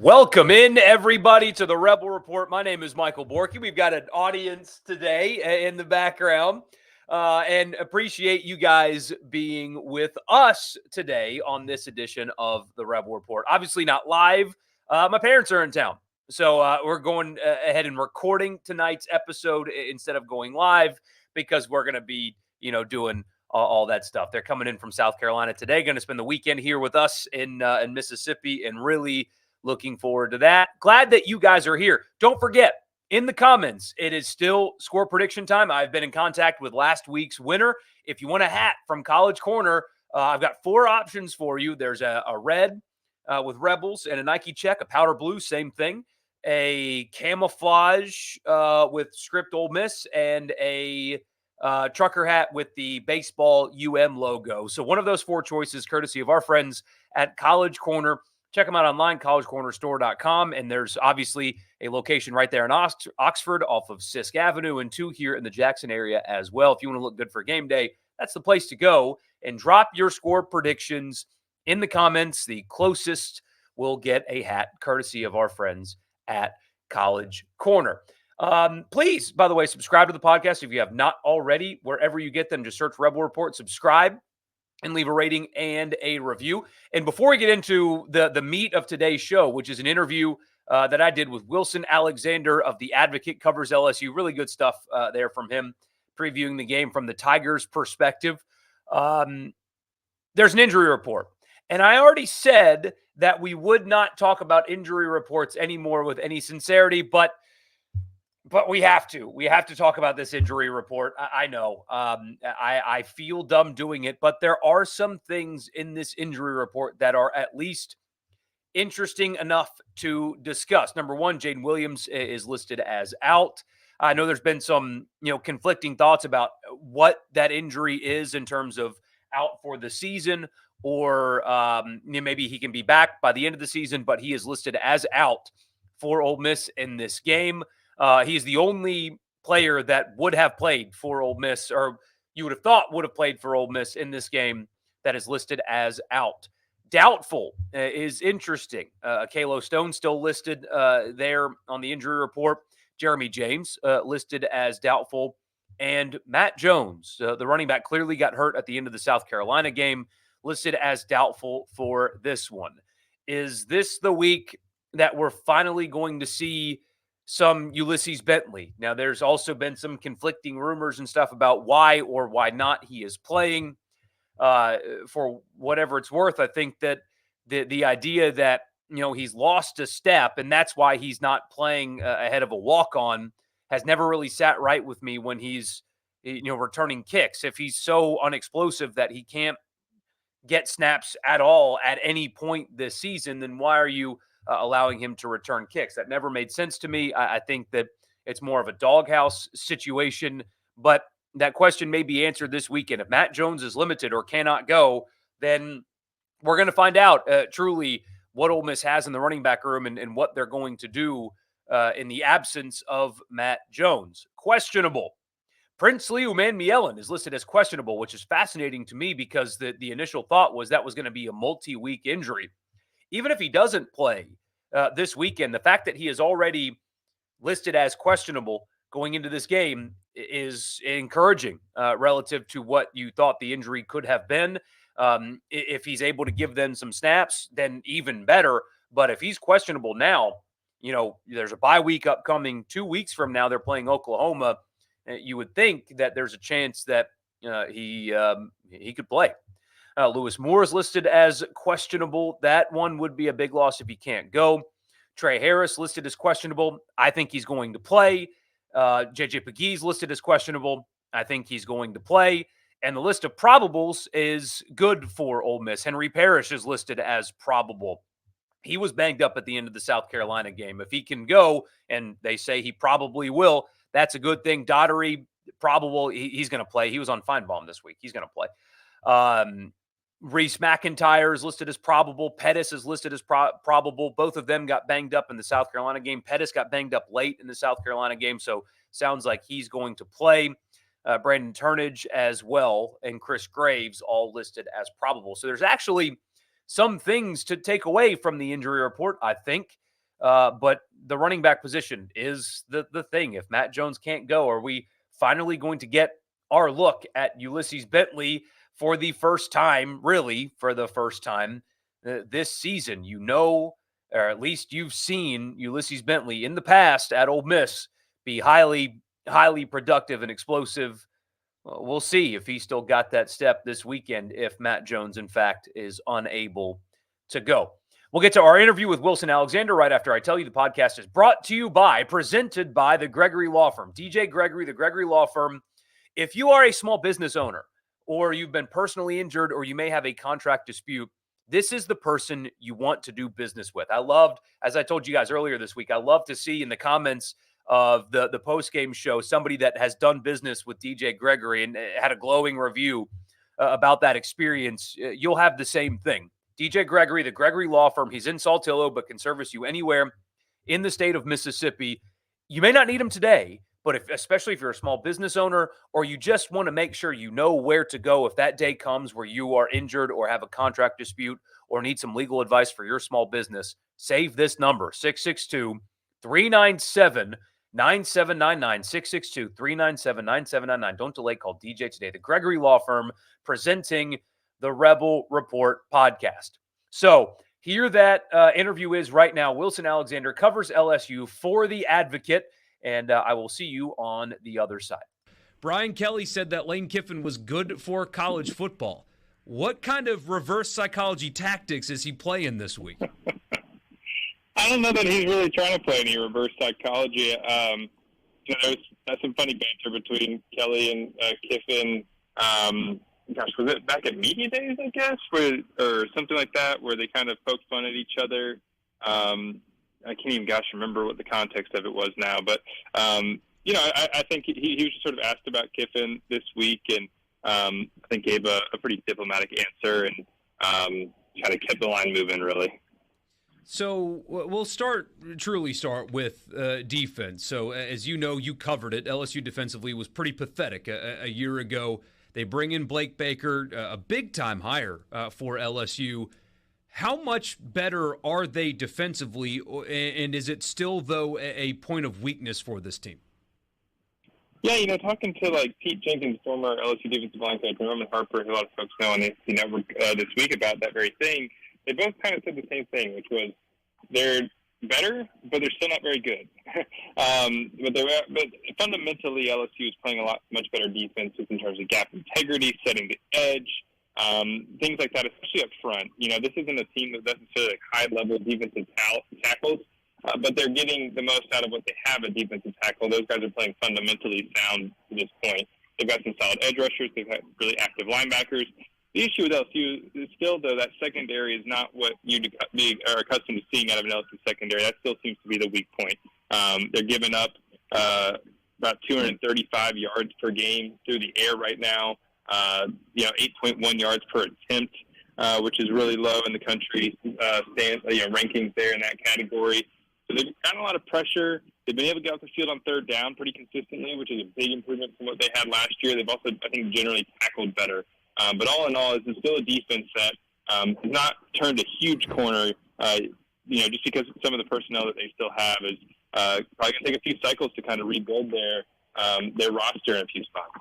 Welcome in, everybody, to the Rebel Report. My name is Michael Borky. We've got an audience today in the background, and appreciate you guys being with us today on this edition of the Rebel Report. Obviously not live. My parents are in town, so we're going ahead and recording tonight's episode instead of going live because we're going to be, doing all that stuff. They're coming in from South Carolina today, going to spend the weekend here with us in Mississippi, and really looking forward to that. Glad that you guys are here. Don't forget, in the comments, it is still score prediction time. I've been in contact with last week's winner. If you want a hat from College Corner, I've got 4 options for you. There's a red with Rebels and a Nike check, a powder blue, same thing, a camouflage with script Ole Miss, and a trucker hat with the baseball logo. So one of those 4 choices, courtesy of our friends at College Corner. Check them out online, collegecornerstore.com. And there's obviously a location right there in Oxford off of Sisk Avenue, and 2 here in the Jackson area as well. If you want to look good for game day, that's the place to go. And drop your score predictions in the comments. The closest will get a hat, courtesy of our friends at College Corner. Please, by the way, subscribe to the podcast if you have not already. Wherever you get them, just search Rebel Report, subscribe, and leave a rating and a review. And before we get into the meat of today's show, which is an interview that I did with Wilson Alexander of The Advocate, covers LSU. Really good stuff there from him, previewing the game from the Tigers' perspective. There's an injury report. And I already said that we would not talk about injury reports anymore with any sincerity, but we have to. We have to talk about this injury report. I know. I feel dumb doing it, but there are some things in this injury report that are at least interesting enough to discuss. Number one, Jaden Williams is listed as out. I know there's been some, conflicting thoughts about what that injury is in terms of out for the season, or maybe he can be back by the end of the season, but he is listed as out for Ole Miss in this game. He's the only player that would have played for Ole Miss, or you would have thought would have played for Ole Miss in this game, that is listed as out. Doubtful is interesting. Kalo Stone still listed there on the injury report. Jeremy James listed as doubtful. And Matt Jones, the running back, clearly got hurt at the end of the South Carolina game, listed as doubtful for this one. Is this the week that we're finally going to see some Ulysses Bentley? Now, there's also been some conflicting rumors and stuff about why or why not he is playing. For whatever it's worth, I think that the idea that, he's lost a step and that's why he's not playing ahead of a walk-on has never really sat right with me when he's, returning kicks. If he's so unexplosive that he can't get snaps at all at any point this season, then why are you allowing him to return kicks? That never made sense to me. I think that it's more of a doghouse situation, but that question may be answered this weekend. If Matt Jones is limited or cannot go, then we're going to find out truly what Ole Miss has in the running back room and what they're going to do in the absence of Matt Jones. Questionable. Princely Umanmielen is listed as questionable, which is fascinating to me because the initial thought was that was going to be a multi-week injury. Even if he doesn't play this weekend, the fact that he is already listed as questionable going into this game is encouraging relative to what you thought the injury could have been. If he's able to give them some snaps, then even better. But if he's questionable now, there's a bye week upcoming 2 weeks from now. They're playing Oklahoma. You would think that there's a chance that he could play. Lewis Moore is listed as questionable. That one would be a big loss if he can't go. Trey Harris listed as questionable. I think he's going to play. JJ Pegues listed as questionable. I think he's going to play. And the list of probables is good for Ole Miss. Henry Parrish is listed as probable. He was banged up at the end of the South Carolina game. If he can go, and they say he probably will, that's a good thing. Daughtery, probable. He's going to play. He was on Feinbaum this week. He's going to play. Reese McIntyre is listed as probable. Pettis is listed as probable. Both of them got banged up in the South Carolina game. Pettis got banged up late in the South Carolina game, so sounds like he's going to play. Brandon Turnage as well, and Chris Graves all listed as probable. So there's actually some things to take away from the injury report, I think. But the running back position is the thing. If Matt Jones can't go, are we finally going to get our look at Ulysses Bentley for the first time, really for the first time this season? Or at least you've seen Ulysses Bentley in the past at Ole Miss be highly, highly productive and explosive. We'll see if he still got that step this weekend if Matt Jones, in fact, is unable to go. We'll get to our interview with Wilson Alexander right after I tell you the podcast is brought to you by, presented by the Gregory Law Firm. DJ Gregory, the Gregory Law Firm. If you are a small business owner or you've been personally injured or you may have a contract dispute, this is the person you want to do business with. I loved, as I told you guys earlier this week, I love to see in the comments of the post-game show somebody that has done business with DJ Gregory and had a glowing review about that experience. You'll have the same thing. DJ Gregory, the Gregory Law Firm, he's in Saltillo, but can service you anywhere in the state of Mississippi. You may not need him today, but especially if you're a small business owner or you just want to make sure you know where to go if that day comes where you are injured or have a contract dispute or need some legal advice for your small business, save this number, 662-397-9799, 662-397-9799. Don't delay, call DJ today. The Gregory Law Firm presenting the Rebel Report podcast. So here that interview is right now. Wilson Alexander covers LSU for The Advocate, and I will see you on the other side. Brian Kelly said that Lane Kiffin was good for college football. What kind of reverse psychology tactics is he playing this week? I don't know that he's really trying to play any reverse psychology. There's some funny banter between Kelly and Kiffin. Was it back at Media Days, I guess, or something like that, where they kind of poked fun at each other? I can't even, remember what the context of it was now. But, I think he was just sort of asked about Kiffin this week and I think gave a pretty diplomatic answer and kind of kept the line moving, really. So we'll truly start with defense. So as you know, you covered it. LSU defensively was pretty pathetic a year ago. They bring in Blake Baker, a big-time hire for LSU. How much better are they defensively, and is it still, though, a point of weakness for this team? Yeah, talking to, Pete Jenkins, former LSU defensive line coach, and Roman Harper, who a lot of folks know on the SEC Network this week about that very thing, they both kind of said the same thing, which was they're better, but they're still not very good. But fundamentally, LSU is playing much better defense in terms of gap integrity, setting the edge, things like that, especially up front. This isn't a team that doesn't necessarily high-level defensive tackles, but they're getting the most out of what they have at defensive tackle. Those guys are playing fundamentally sound to this point. They've got some solid edge rushers. They've got really active linebackers. The issue with LSU is still, though, that secondary is not what you are accustomed to seeing out of an LSU secondary. That still seems to be the weak point. They're giving up about 235 yards per game through the air right now. 8.1 yards per attempt, which is really low in the country rankings there in that category. So they've gotten a lot of pressure. They've been able to get off the field on third down pretty consistently, which is a big improvement from what they had last year. They've also, I think, generally tackled better. But all in all, it's still a defense that has not turned a huge corner, just because some of the personnel that they still have is probably going to take a few cycles to kind of rebuild their roster in a few spots.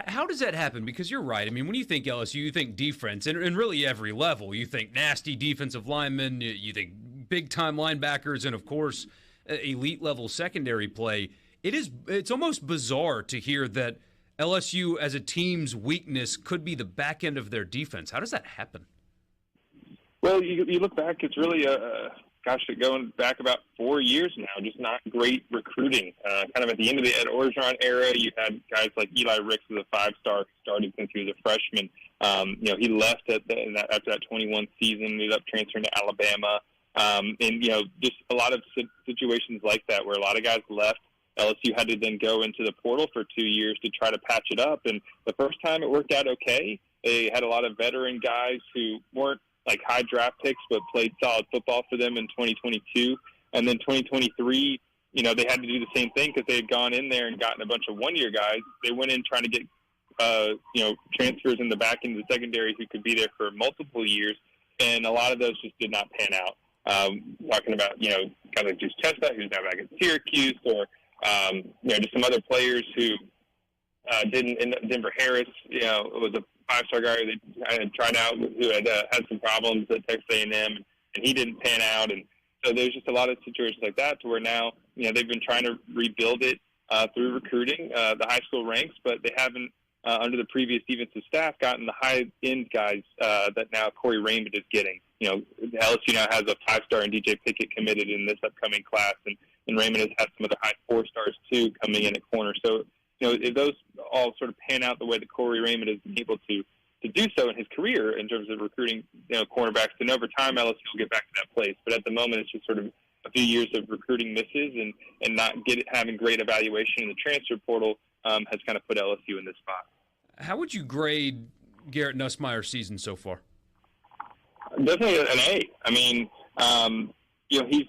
How does that happen? Because you're right. I mean, when you think LSU, you think defense, and really every level. You think nasty defensive linemen, you think big-time linebackers, and, of course, elite-level secondary play. It's almost bizarre to hear that LSU as a team's weakness could be the back end of their defense. How does that happen? Well, you look back, it's really going back about 4 years now, just not great recruiting. Kind of at the end of the Ed Orgeron era, you had guys like Eli Ricks as a five-star starting since he was a freshman. He left after that 21 season, ended up transferring to Alabama. Just a lot of situations like that where a lot of guys left. LSU had to then go into the portal for 2 years to try to patch it up. And the first time it worked out okay. They had a lot of veteran guys who weren't like high draft picks, but played solid football for them in 2022. And then 2023, they had to do the same thing because they had gone in there and gotten a bunch of one-year guys. They went in trying to get, transfers in the back end of the secondary who could be there for multiple years. And a lot of those just did not pan out. Talking about, guys like Juice Chestnut, who's now back at Syracuse, or just some other players who didn't end up. Denver Harris, was a five-star guy who they had tried out who had some problems at Texas A&M, and he didn't pan out. And so there's just a lot of situations like that to where now, they've been trying to rebuild it through recruiting the high school ranks, but they haven't, under the previous defensive staff, gotten the high-end guys that now Corey Raymond is getting. LSU now has a five-star and DJ Pickett committed in this upcoming class, and Raymond has had some of the high four-stars too coming in at corner. So, if those all sort of pan out the way that Corey Raymond has been able to do so in his career in terms of recruiting, cornerbacks, then over time LSU will get back to that place. But at the moment, it's just sort of a few years of recruiting misses and not having great evaluation in the transfer portal has kind of put LSU in this spot. How would you grade Garrett Nussmeier's season so far? Definitely an A. I mean, he's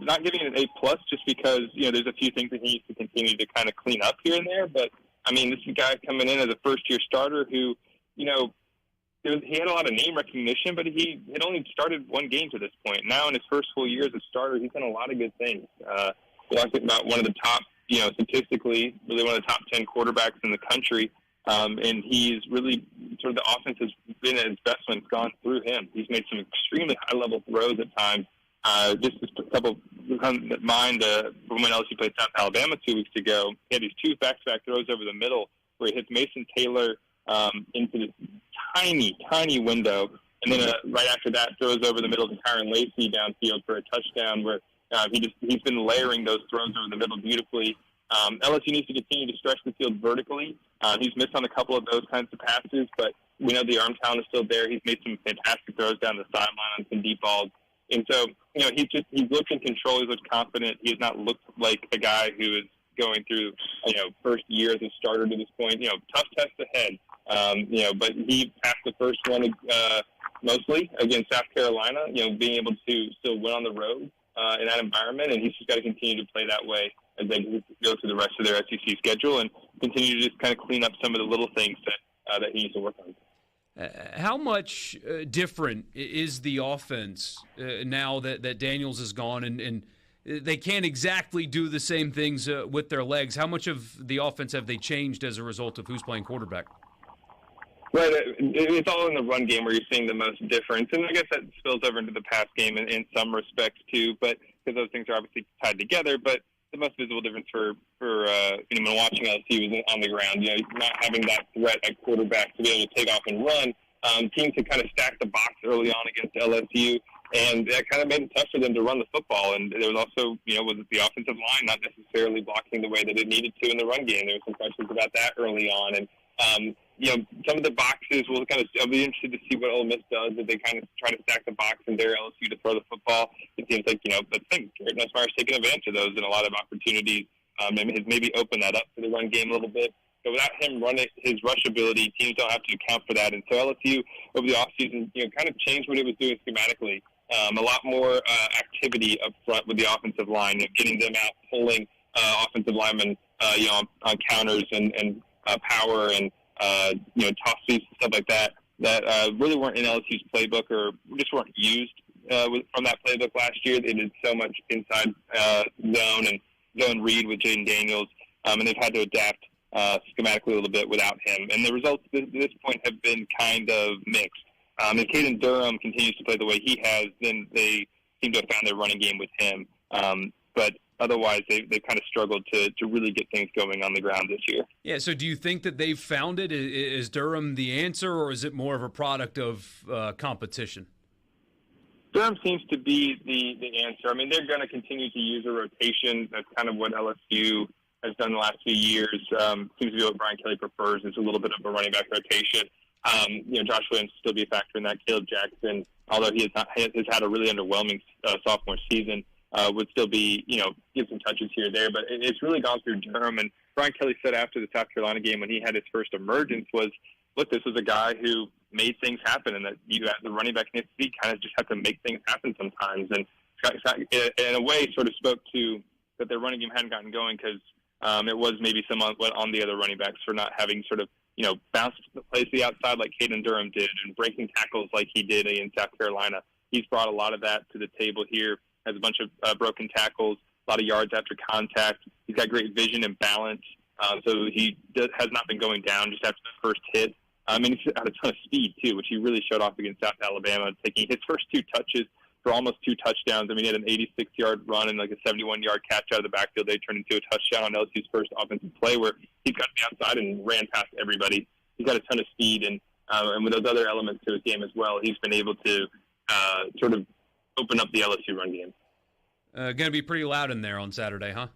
not giving it an A+ just because, there's a few things that he needs to continue to kind of clean up here and there. But, I mean, this is a guy coming in as a first-year starter who, he had a lot of name recognition, but he had only started one game to this point. Now in his first full year as a starter, he's done a lot of good things. We're talking about one of the top, statistically, really one of the top 10 quarterbacks in the country. And he's really sort of the offense has been at its best when it's gone through him. He's made some extremely high-level throws at times. Just a couple come to mind from when LSU played South Alabama 2 weeks ago. He had these two back-to-back throws over the middle where he hits Mason Taylor into this tiny window, and then right after that throws over the middle to Tyron Lacey downfield for a touchdown where he's been layering those throws over the middle beautifully. LSU needs to continue to stretch the field vertically. He's missed on a couple of those kinds of passes, but we know the arm talent is still there. He's made some fantastic throws down the sideline on some deep balls. And so, he's looked in control. He's looked confident. He has not looked like a guy who is going through, first year as a starter to this point. Tough test ahead. But he passed the first one mostly against South Carolina, being able to still win on the road in that environment. And he's just got to continue to play that way as they go through the rest of their SEC schedule and continue to just kind of clean up some of the little things that he needs to work on. How much different is the offense now that Daniels is gone and they can't exactly do the same things with their legs? How much of the offense have they changed as a result of who's playing quarterback? Right. It's all in the run game where you're seeing the most difference. And I guess that spills over into the pass game in some respects too, but because those things are obviously tied together. But the most visible difference for when watching LSU is on the ground. Not having that threat at quarterback to be able to take off and run. Teams had kind of stacked the box early on against LSU, and that kind of made it tough for them to run the football. And there was also, was the offensive line not necessarily blocking the way that it needed to in the run game. There were some questions about that early on. And, some of the boxes I'll be interested to see what Ole Miss does if they kind of try to stack the box and dare LSU to throw the football. It seems like, the thing, Garrett Nussmeier's taking advantage of those in a lot of opportunities. And has maybe opened that up for the run game a little bit. But without him running his rush ability, teams don't have to account for that. And so LSU over the offseason, kind of changed what it was doing schematically. A lot more activity up front with the offensive line, getting them out, pulling offensive linemen, on counters and power and toss sweeps and stuff like that really weren't in LSU's playbook or just weren't used from that playbook last year. They did so much inside zone and zone read with Jaden Daniels, and they've had to adapt schematically a little bit without him. And the results at this point have been kind of mixed. If Caden Durham continues to play the way he has, then they seem to have found their running game with him. But otherwise, they've kind of struggled to really get things going on the ground this year. Yeah, so do you think that they've found it? Is Durham the answer, or is it more of a product of competition? Durham seems to be the answer. I mean, they're going to continue to use a rotation. That's kind of what LSU has done the last few years. Seems to be what Brian Kelly prefers. It's a little bit of a running back rotation. Josh Williams will still be a factor in that. Caleb Jackson, although he has had a really underwhelming sophomore season, would still be, give some touches here or there. But it's really gone through Durham. And Brian Kelly said after the South Carolina game when he had his first emergence was, look, this was a guy who made things happen, and that you as the running back in the kind of just have to make things happen sometimes. And in a way sort of spoke to that their running game hadn't gotten going because it was maybe some on the other running backs for not having sort of, bounced the plays to the outside like Caden Durham did and breaking tackles like he did in South Carolina. He's brought a lot of that to the table here has a bunch of broken tackles, a lot of yards after contact. He's got great vision and balance. So he has not been going down just after the first hit. And he's got a ton of speed, too, which he really showed off against South Alabama, taking his first 2 touches for almost 2 touchdowns. I mean, he had an 86-yard run and like a 71-yard catch out of the backfield. They turned into a touchdown on LSU's first offensive play where he got to the outside and ran past everybody. He's got a ton of speed, and with those other elements to his game as well, he's been able to sort of open up the LSU run game. Going to be pretty loud in there on Saturday, huh?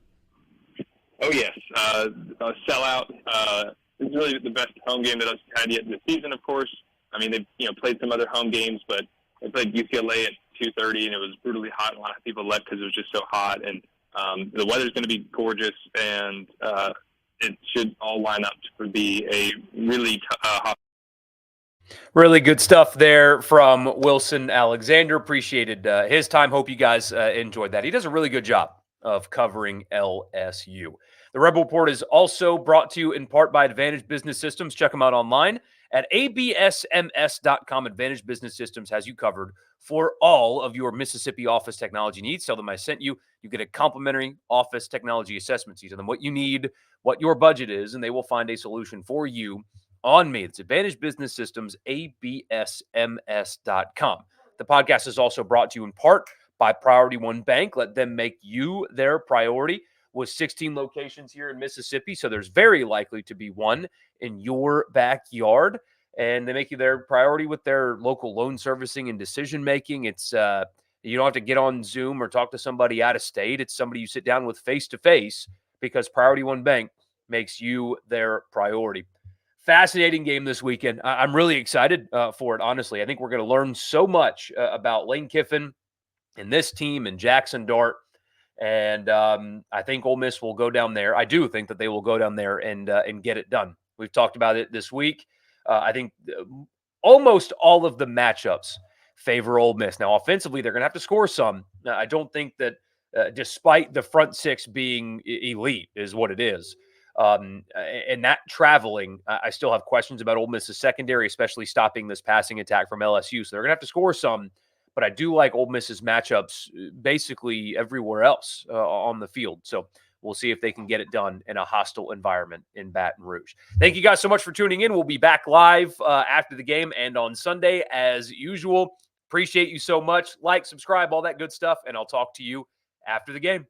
Oh, yes. A sellout. It's really the best home game that I've had yet this season, of course. I mean, they've played some other home games, but they played UCLA at 2:30, and it was brutally hot, and a lot of people left because it was just so hot. And the weather's going to be gorgeous, and it should all line up to be a really hot. Really good stuff there from Wilson Alexander. Appreciated his time. Hope you guys enjoyed that. He does a really good job of covering LSU. The Rebel Report is also brought to you in part by Advantage Business Systems. Check them out online at absms.com. Advantage Business Systems has you covered for all of your Mississippi office technology needs. Tell them I sent you. You get a complimentary office technology assessment. You tell them what you need, what your budget is, and they will find a solution for you on me. It's Advantage Business Systems, absms.com. The podcast is also brought to you in part by Priority One Bank. Let them make you their priority. With 16 locations here in Mississippi, so there's very likely to be one in your backyard. And they make you their priority with their local loan servicing and decision making. It's you don't have to get on Zoom or talk to somebody out of state. It's somebody you sit down with face to face because Priority One Bank makes you their priority. Fascinating game this weekend. I'm really excited for it, honestly. I think we're going to learn so much about Lane Kiffin and this team and Jackson Dart. And I think Ole Miss will go down there. I do think that they will go down there and get it done. We've talked about it this week. I think almost all of the matchups favor Ole Miss. Now, offensively, they're going to have to score some. I don't think that despite the front six being elite is what it is. And that traveling, I still have questions about Ole Miss's secondary, especially stopping this passing attack from LSU. So they're going to have to score some. But I do like Ole Miss's matchups basically everywhere else on the field. So we'll see if they can get it done in a hostile environment in Baton Rouge. Thank you guys so much for tuning in. We'll be back live after the game and on Sunday as usual. Appreciate you so much. Like, subscribe, all that good stuff. And I'll talk to you after the game.